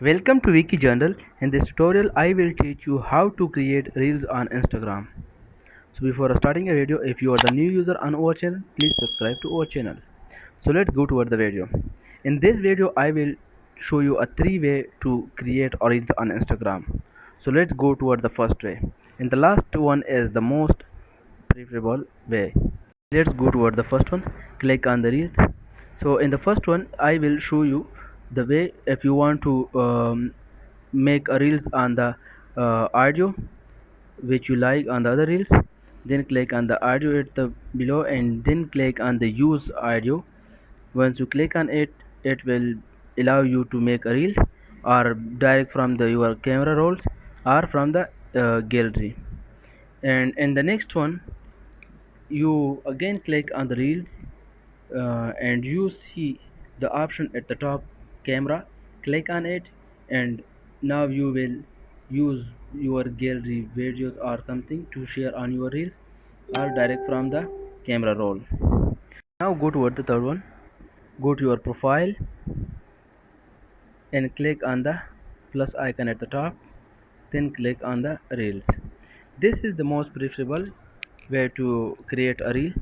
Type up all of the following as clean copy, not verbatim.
Welcome to Wiki Journal. In this tutorial, I will teach you how to create reels on Instagram. So before starting a video, if you are the new user on our channel, please subscribe to our channel. So let's go toward the video. In this video, I will show you a three-way to create reels on Instagram. So let's go toward the first way. And the last one is the most preferable way. Let's go toward the first one. Click on the reels. So in the first one, I will show you the way if you want to make a reels on the audio which you like on the other reels, then click on the audio at the below and then click on the use audio. Once you click on it, it will allow you to make a reel or direct from the your camera rolls or from the gallery. And in the next one, you again click on the reels and you see the option at the top, camera. Click on it and now you will use your gallery videos or something to share on your reels or direct from the camera roll. Now go toward the third one. Go to your profile and click on the plus icon at the top, then click on the reels. This is the most preferable way to create a reel.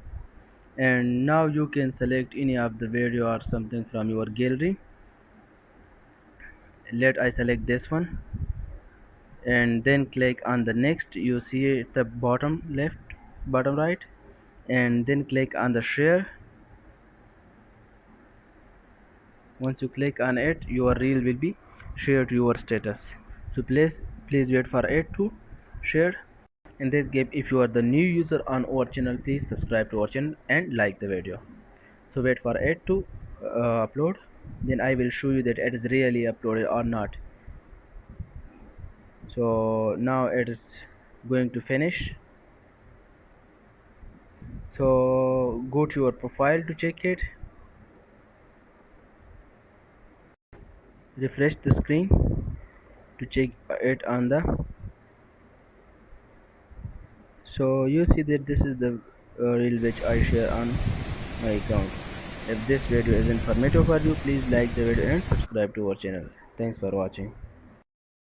And now you can select any of the video or something from your gallery. Let I select this one and then click on the next. You see at the bottom left, bottom right, and then click on the share. Once you click on it, your reel will be shared to your status. So please wait for it to share. In this game, if you are the new user on our channel, please subscribe to our channel and like the video. So wait for it to upload, then I will show you that it is really uploaded or not. So now it is going to finish. So go to your profile to check it, refresh the screen to check it on the. So you see that this is the reel which I share on my account. If this video is informative for you, please like the video and subscribe to our channel. Thanks for watching.